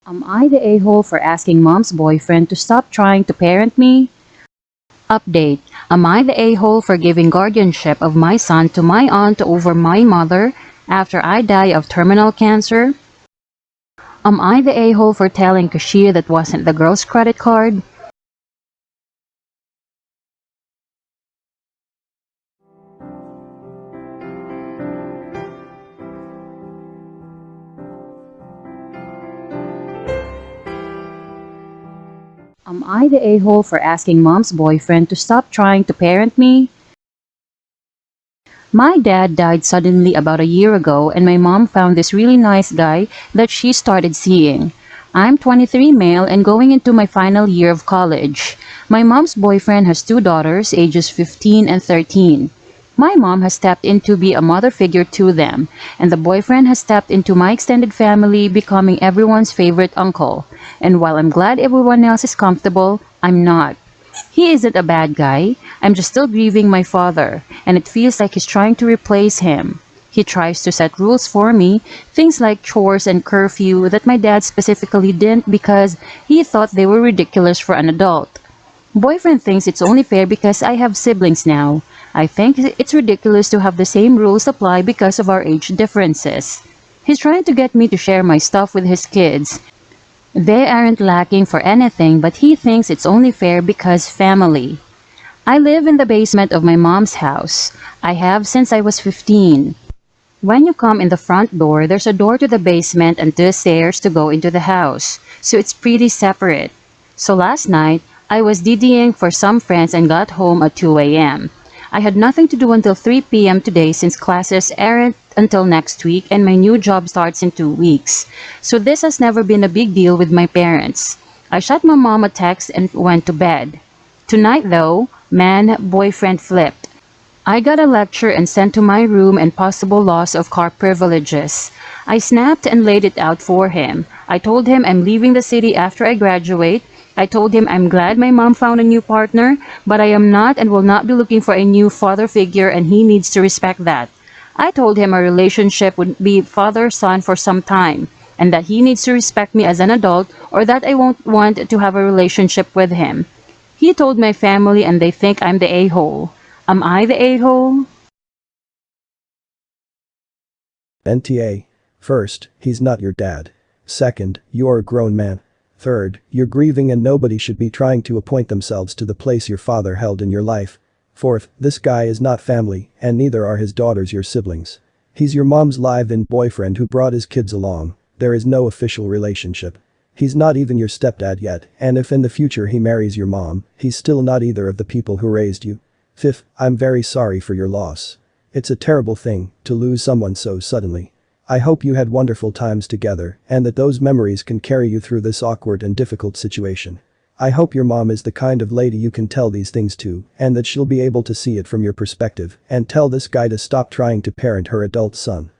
Am I the a-hole for asking mom's boyfriend to stop trying to parent me? Update. Am I the a-hole for giving guardianship of my son to my aunt over my mother after I die of terminal cancer? Am I the a-hole for telling cashier that wasn't the girl's credit card? Am I the a-hole for asking mom's boyfriend to stop trying to parent me? My dad died suddenly about a year ago and my mom found this really nice guy that she started seeing. I'm 23 male and going into my final year of college. My mom's boyfriend has two daughters, ages 15 and 13. My mom has stepped in to be a mother figure to them, and the boyfriend has stepped into my extended family, becoming everyone's favorite uncle. And while I'm glad everyone else is comfortable, I'm not. He isn't a bad guy. I'm just still grieving my father, and it feels like he's trying to replace him. He tries to set rules for me, things like chores and curfew that my dad specifically didn't because he thought they were ridiculous for an adult. Boyfriend thinks it's only fair because I have siblings now. I think it's ridiculous to have the same rules apply because of our age differences. He's trying to get me to share my stuff with his kids. They aren't lacking for anything, but he thinks it's only fair because family. I live in the basement of my mom's house. I have since I was 15. When you come in the front door, there's a door to the basement and two stairs to go into the house, so it's pretty separate. So last night, I was DDing for some friends and got home at 2 a.m. I had nothing to do until 3 p.m. today since classes aren't until next week and my new job starts in 2 weeks. So this has never been a big deal with my parents. I shot my mom a text and went to bed. Tonight though, man, boyfriend flipped. I got a lecture and sent to my room and possible loss of car privileges. I snapped and laid it out for him. I told him I'm leaving the city after I graduate. I told him I'm glad my mom found a new partner, but I am not and will not be looking for a new father figure and he needs to respect that. I told him our relationship would be father-son for some time and that he needs to respect me as an adult or that I won't want to have a relationship with him. He told my family and they think I'm the a-hole. Am I the a-hole? NTA. First, he's not your dad. Second, you're a grown man. Third, you're grieving and nobody should be trying to appoint themselves to the place your father held in your life. Fourth, this guy is not family, and neither are his daughters your siblings. He's your mom's live-in boyfriend who brought his kids along. There is no official relationship. He's not even your stepdad yet, and if in the future he marries your mom, he's still not either of the people who raised you. Fifth, I'm very sorry for your loss. It's a terrible thing to lose someone so suddenly. I hope you had wonderful times together and that those memories can carry you through this awkward and difficult situation. I hope your mom is the kind of lady you can tell these things to and that she'll be able to see it from your perspective and tell this guy to stop trying to parent her adult son.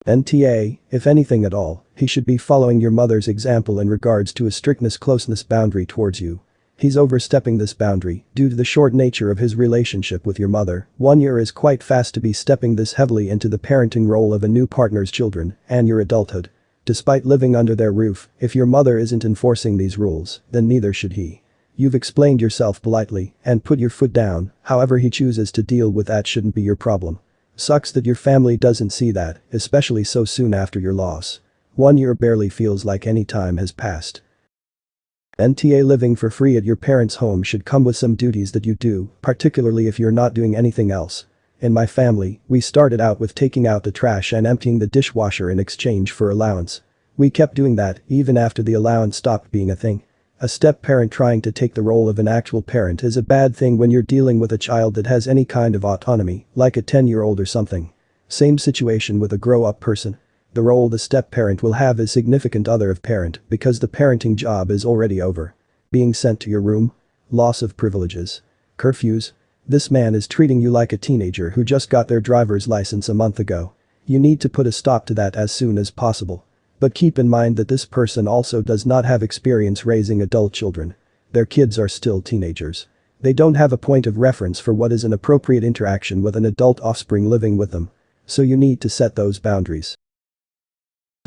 NTA, if anything at all, he should be following your mother's example in regards to a strictness closeness boundary towards you. He's overstepping this boundary due to the short nature of his relationship with your mother. 1 year is quite fast to be stepping this heavily into the parenting role of a new partner's children and your adulthood. Despite living under their roof, if your mother isn't enforcing these rules, then neither should he. You've explained yourself politely and put your foot down, however he chooses to deal with that shouldn't be your problem. Sucks that your family doesn't see that, especially so soon after your loss. 1 year barely feels like any time has passed. NTA living for free at your parents' home should come with some duties that you do, particularly if you're not doing anything else. In my family, we started out with taking out the trash and emptying the dishwasher in exchange for allowance. We kept doing that even after the allowance stopped being a thing. A step-parent trying to take the role of an actual parent is a bad thing when you're dealing with a child that has any kind of autonomy, like a 10-year-old or something. Same situation with a grow-up person. The role the step-parent will have is significant other of parent because the parenting job is already over. Being sent to your room? Loss of privileges. Curfews? This man is treating you like a teenager who just got their driver's license a month ago. You need to put a stop to that as soon as possible. But keep in mind that this person also does not have experience raising adult children. Their kids are still teenagers. They don't have a point of reference for what is an appropriate interaction with an adult offspring living with them. So you need to set those boundaries.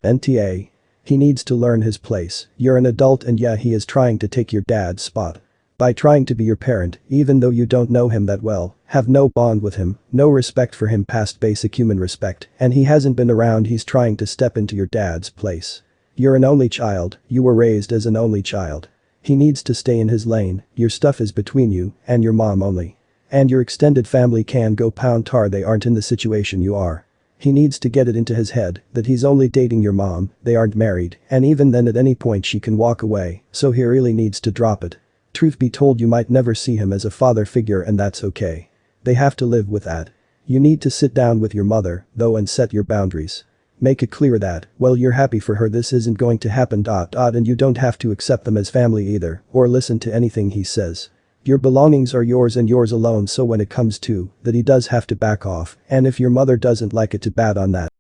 NTA. He needs to learn his place. You're an adult and yeah, he is trying to take your dad's spot. By trying to be your parent, even though you don't know him that well, have no bond with him, no respect for him past basic human respect, and he hasn't been around, he's trying to step into your dad's place. You're an only child, you were raised as an only child. He needs to stay in his lane, your stuff is between you and your mom only. And your extended family can go pound tar, they aren't in the situation you are. He needs to get it into his head that he's only dating your mom, they aren't married, and even then at any point she can walk away, so he really needs to drop it. Truth be told, you might never see him as a father figure and that's okay. They have to live with that. You need to sit down with your mother, though, and set your boundaries. Make it clear that, well, you're happy for her, this isn't going to happen ... and you don't have to accept them as family either, or listen to anything he says. Your belongings are yours and yours alone, so when it comes to that, he does have to back off, and if your mother doesn't like it, to bat on that.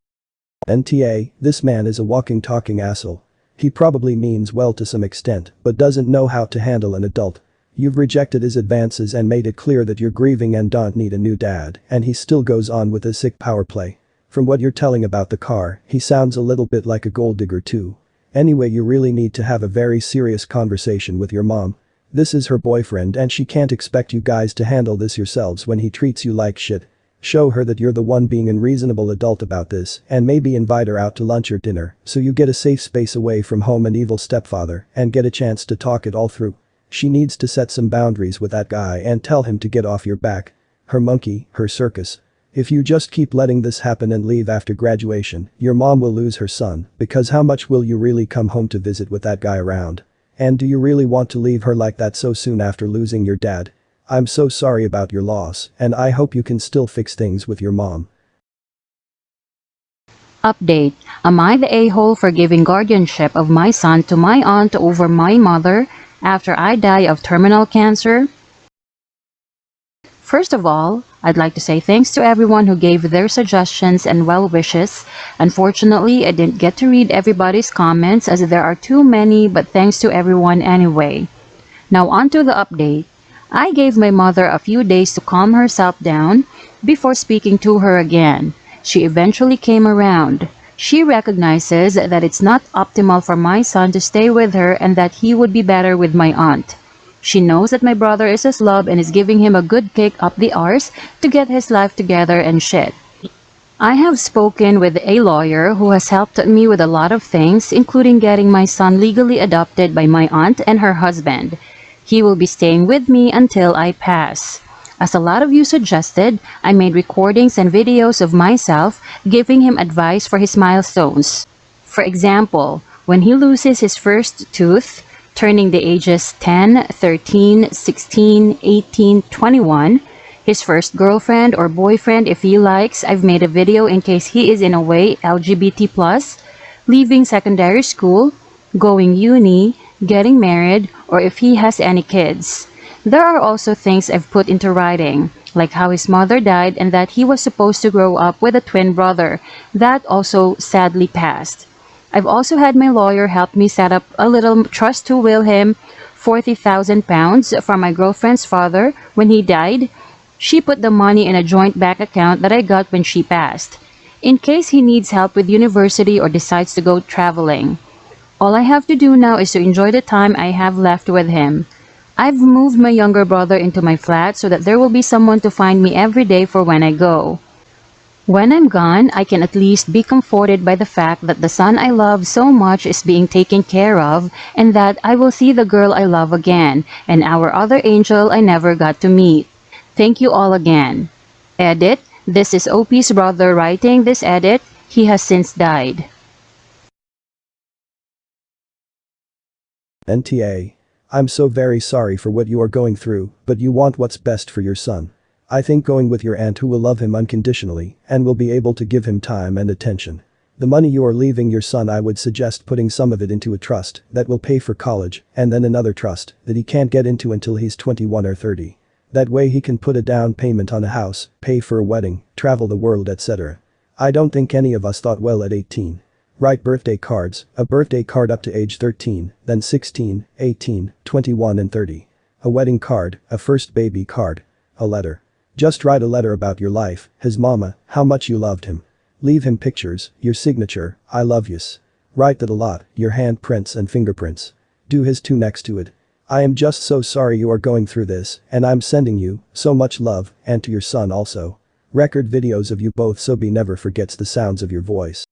NTA, this man is a walking talking asshole. He probably means well to some extent, but doesn't know how to handle an adult. You've rejected his advances and made it clear that you're grieving and don't need a new dad, and he still goes on with his sick power play. From what you're telling about the car, he sounds a little bit like a gold digger too. Anyway, you really need to have a very serious conversation with your mom. This is her boyfriend and she can't expect you guys to handle this yourselves when he treats you like shit. Show her that you're the one being a reasonable adult about this, and maybe invite her out to lunch or dinner, so you get a safe space away from home and evil stepfather, and get a chance to talk it all through. She needs to set some boundaries with that guy and tell him to get off your back. Her monkey, her circus. If you just keep letting this happen and leave after graduation, your mom will lose her son, because how much will you really come home to visit with that guy around? And do you really want to leave her like that so soon after losing your dad? I'm so sorry about your loss, and I hope you can still fix things with your mom. Update. Am I the a-hole for giving guardianship of my son to my aunt over my mother after I die of terminal cancer? First of all, I'd like to say thanks to everyone who gave their suggestions and well wishes. Unfortunately, I didn't get to read everybody's comments as there are too many, but thanks to everyone anyway. Now on to the update. I gave my mother a few days to calm herself down before speaking to her again. She eventually came around. She recognizes that it's not optimal for my son to stay with her and that he would be better with my aunt. She knows that my brother is a slob and is giving him a good kick up the arse to get his life together and shit. I have spoken with a lawyer who has helped me with a lot of things, including getting my son legally adopted by my aunt and her husband. He will be staying with me until I pass. As a lot of you suggested, I made recordings and videos of myself giving him advice for his milestones. For example, when he loses his first tooth, turning the ages 10, 13, 16, 18, 21, his first girlfriend or boyfriend if he likes, I've made a video in case he is in a way LGBT+, leaving secondary school, going uni, getting married, or if he has any kids. There are also things I've put into writing, like how his mother died and that he was supposed to grow up with a twin brother that also sadly passed. I've also had my lawyer help me set up a little trust to will him £40,000 from my girlfriend's father when he died. She put the money in a joint bank account that I got when she passed, in case he needs help with university or decides to go traveling. All I have to do now is to enjoy the time I have left with him. I've moved my younger brother into my flat so that there will be someone to find me every day for when I go. When I'm gone, I can at least be comforted by the fact that the son I love so much is being taken care of and that I will see the girl I love again and our other angel I never got to meet. Thank you all again. Edit. This is OP's brother writing this edit. He has since died. NTA. I'm so very sorry for what you are going through, but you want what's best for your son. I think going with your aunt who will love him unconditionally and will be able to give him time and attention. The money you are leaving your son, I would suggest putting some of it into a trust that will pay for college and then another trust that he can't get into until he's 21 or 30. That way he can put a down payment on a house, pay for a wedding, travel the world, etc. I don't think any of us thought well at 18. Write birthday cards, a birthday card up to age 13, then 16, 18, 21 and 30. A wedding card, a first baby card. A letter. Just write a letter about your life, his mama, how much you loved him. Leave him pictures, your signature, I love yous. Write that a lot, your handprints and fingerprints. Do his too next to it. I am just so sorry you are going through this, and I'm sending you so much love, and to your son also. Record videos of you both so he never forgets the sounds of your voice.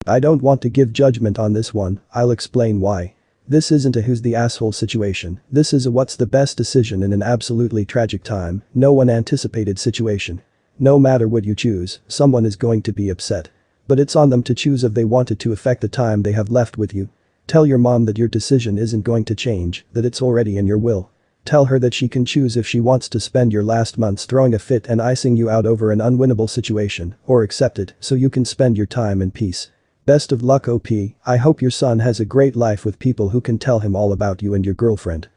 I don't want to give judgment on this one, I'll explain why. This isn't a who's the asshole situation, this is a what's the best decision in an absolutely tragic time, no one anticipated situation. No matter what you choose, someone is going to be upset. But it's on them to choose if they wanted to affect the time they have left with you. Tell your mom that your decision isn't going to change, that it's already in your will. Tell her that she can choose if she wants to spend your last months throwing a fit and icing you out over an unwinnable situation, or accept it so you can spend your time in peace. Best of luck OP, I hope your son has a great life with people who can tell him all about you and your girlfriend.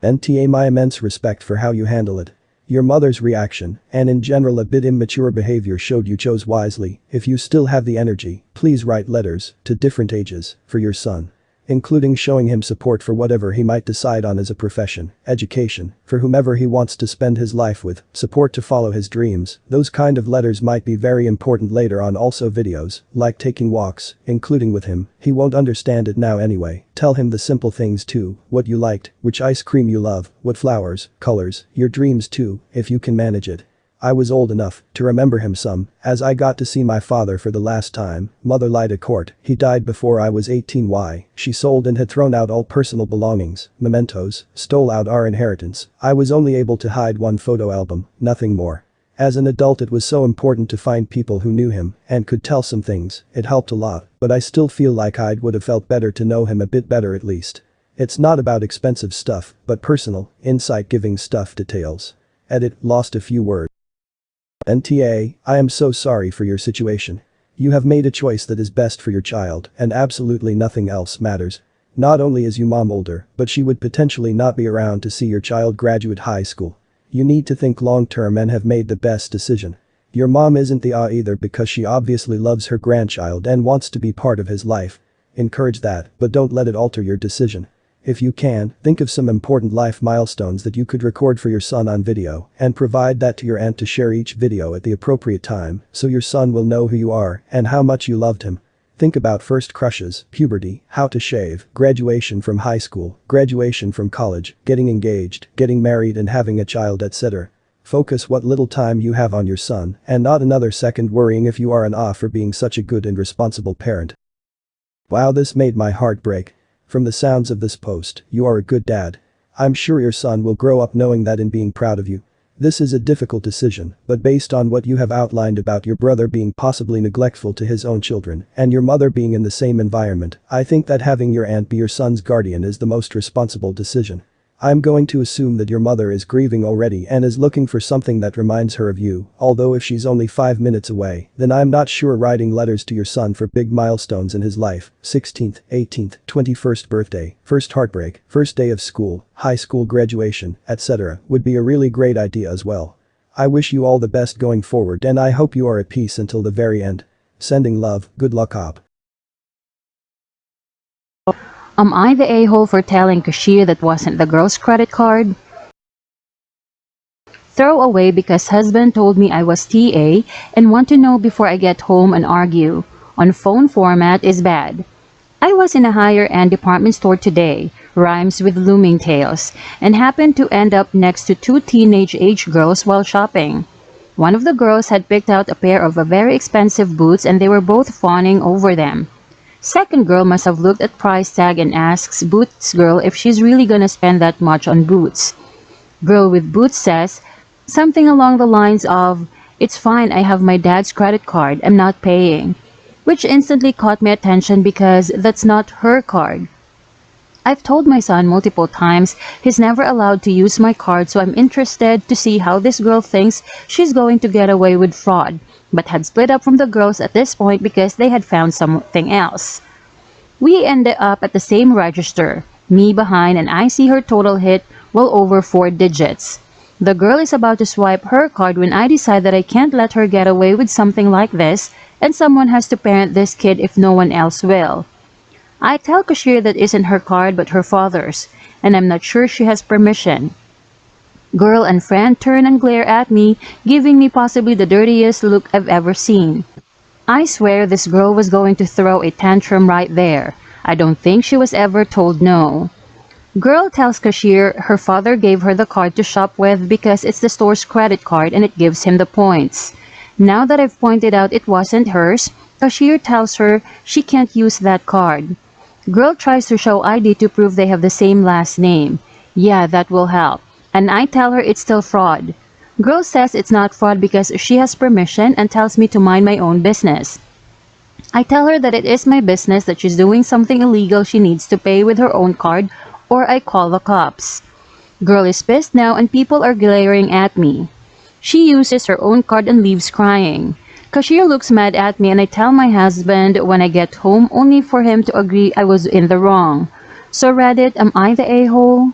NTA, my immense respect for how you handle it. Your mother's reaction, and in general a bit immature behavior, showed you chose wisely. If you still have the energy, please write letters, to different ages, for your son. Including showing him support for whatever he might decide on as a profession, education, for whomever he wants to spend his life with, support to follow his dreams. Those kind of letters might be very important later on. Also videos, like taking walks, including with him, he won't understand it now anyway. Tell him the simple things too, what you liked, which ice cream you love, what flowers, colors, your dreams too, if you can manage it. I was old enough to remember him some, as I got to see my father for the last time. Mother lied at court, he died before I was 18. Why? She sold and had thrown out all personal belongings, mementos, stole out our inheritance. I was only able to hide one photo album, nothing more. As an adult it was so important to find people who knew him and could tell some things, it helped a lot, but I still feel like I would have felt better to know him a bit better at least. It's not about expensive stuff, but personal, insight-giving stuff. Details. Edit, lost a few words. NTA, I am so sorry for your situation. You have made a choice that is best for your child, and absolutely nothing else matters. Not only is your mom older, but she would potentially not be around to see your child graduate high school. You need to think long term and have made the best decision. Your mom isn't the either, because she obviously loves her grandchild and wants to be part of his life. Encourage that, but don't let it alter your decision. If you can, think of some important life milestones that you could record for your son on video and provide that to your aunt to share each video at the appropriate time so your son will know who you are and how much you loved him. Think about first crushes, puberty, how to shave, graduation from high school, graduation from college, getting engaged, getting married and having a child, etc. Focus what little time you have on your son and not another second worrying if you are an off for being such a good and responsible parent. Wow, this made my heart break. From the sounds of this post, you are a good dad. I'm sure your son will grow up knowing that and being proud of you. This is a difficult decision, but based on what you have outlined about your brother being possibly neglectful to his own children and your mother being in the same environment, I think that having your aunt be your son's guardian is the most responsible decision. I'm going to assume that your mother is grieving already and is looking for something that reminds her of you, although if she's only 5 minutes away, then I'm not sure writing letters to your son for big milestones in his life, 16th, 18th, 21st birthday, first heartbreak, first day of school, high school graduation, etc., would be a really great idea as well. I wish you all the best going forward and I hope you are at peace until the very end. Sending love, good luck op. Am I the a-hole for telling Kashir that wasn't the girl's credit card? Throw away because husband told me I was TA and want to know before I get home and argue. On phone format is bad. I was in a higher-end department store today, rhymes with looming tales, and happened to end up next to two teenage-age girls while shopping. One of the girls had picked out a pair of very expensive boots and they were both fawning over them. Second girl must have looked at price tag and asks Boots girl if she's really gonna spend that much on boots. Girl with boots says something along the lines of, "It's fine, I have my dad's credit card, I'm not paying," which instantly caught my attention because that's not her card. I've told my son multiple times he's never allowed to use my card, so I'm interested to see how this girl thinks she's going to get away with fraud, but had split up from the girls at this point because they had found something else. We ended up at the same register, me behind, and I see her total hit well over 4 digits. The girl is about to swipe her card when I decide that I can't let her get away with something like this and someone has to parent this kid if no one else will. I tell Kashir that isn't her card but her father's, and I'm not sure she has permission. Girl and friend turn and glare at me, giving me possibly the dirtiest look I've ever seen. I swear this girl was going to throw a tantrum right there. I don't think she was ever told no. Girl tells cashier her father gave her the card to shop with because it's the store's credit card and it gives him the points. Now that I've pointed out it wasn't hers, cashier tells her she can't use that card. Girl tries to show ID to prove they have the same last name. Yeah, that will help. And I tell her it's still fraud. Girl says it's not fraud because she has permission and tells me to mind my own business. I tell her that it is my business that she's doing something illegal she needs to pay with her own card or I call the cops. Girl is pissed now and people are glaring at me. She uses her own card and leaves crying. Cashier looks mad at me and I tell my husband when I get home only for him to agree I was in the wrong. So Reddit, am I the a-hole?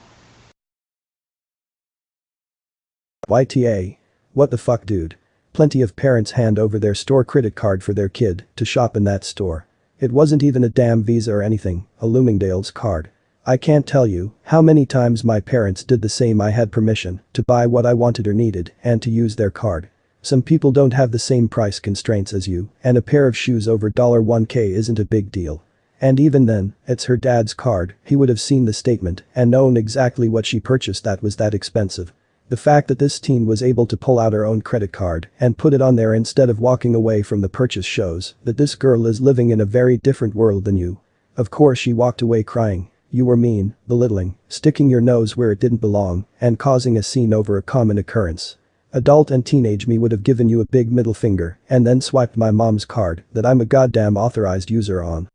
YTA. What the fuck, dude? Plenty of parents hand over their store credit card for their kid to shop in that store. It wasn't even a damn Visa or anything, a Bloomingdale's card. I can't tell you how many times my parents did the same. I had permission to buy what I wanted or needed and to use their card. Some people don't have the same price constraints as you, and a pair of shoes over $1K isn't a big deal. And even then, it's her dad's card. He would have seen the statement and known exactly what she purchased that was that expensive. The fact that this teen was able to pull out her own credit card and put it on there instead of walking away from the purchase shows that this girl is living in a very different world than you. Of course she walked away crying. You were mean, belittling, sticking your nose where it didn't belong, and causing a scene over a common occurrence. Adult and teenage me would have given you a big middle finger and then swiped my mom's card that I'm a goddamn authorized user on.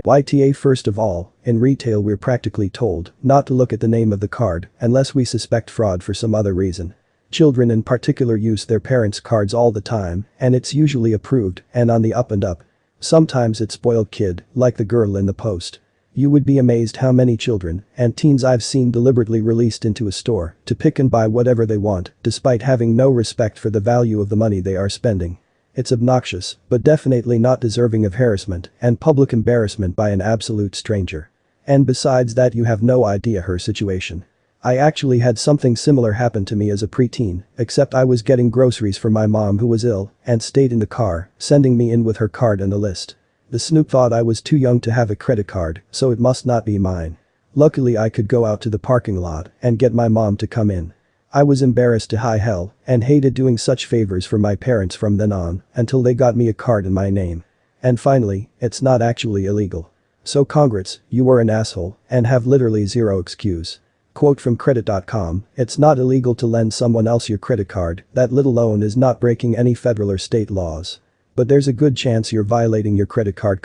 YTA. First of all, in retail we're practically told not to look at the name of the card unless we suspect fraud for some other reason. Children in particular use their parents' cards all the time and it's usually approved and on the up and up. Sometimes it's spoiled kid, like the girl in the post. You would be amazed how many children and teens I've seen deliberately released into a store to pick and buy whatever they want despite having no respect for the value of the money they are spending. It's obnoxious, but definitely not deserving of harassment and public embarrassment by an absolute stranger. And besides that, you have no idea her situation. I actually had something similar happen to me as a preteen, except I was getting groceries for my mom who was ill and stayed in the car, sending me in with her card and a list. The snoop thought I was too young to have a credit card, so it must not be mine. Luckily I could go out to the parking lot and get my mom to come in. I was embarrassed to high hell and hated doing such favors for my parents from then on until they got me a card in my name. And finally, it's not actually illegal. So congrats, you were an asshole and have literally zero excuse. Quote from credit.com, it's not illegal to lend someone else your credit card, that little loan is not breaking any federal or state laws. But there's a good chance you're violating your credit card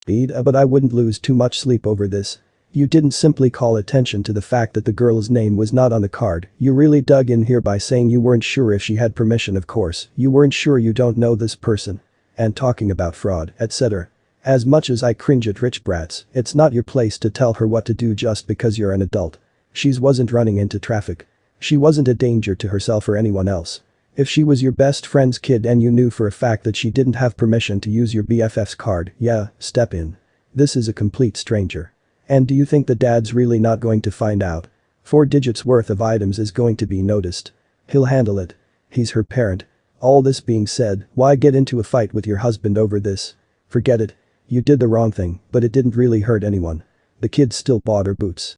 but I wouldn't lose too much sleep over this. You didn't simply call attention to the fact that the girl's name was not on the card, you really dug in here by saying you weren't sure if she had permission. Of course, you weren't sure, you don't know this person. And talking about fraud, etc. As much as I cringe at rich brats, it's not your place to tell her what to do just because you're an adult. She wasn't running into traffic. She wasn't a danger to herself or anyone else. If she was your best friend's kid and you knew for a fact that she didn't have permission to use your BFF's card, yeah, step in. This is a complete stranger. And do you think the dad's really not going to find out? 4 digits worth of items is going to be noticed. He'll handle it. He's her parent. All this being said, why get into a fight with your husband over this? Forget it. You did the wrong thing, but it didn't really hurt anyone. The kid still bought her boots.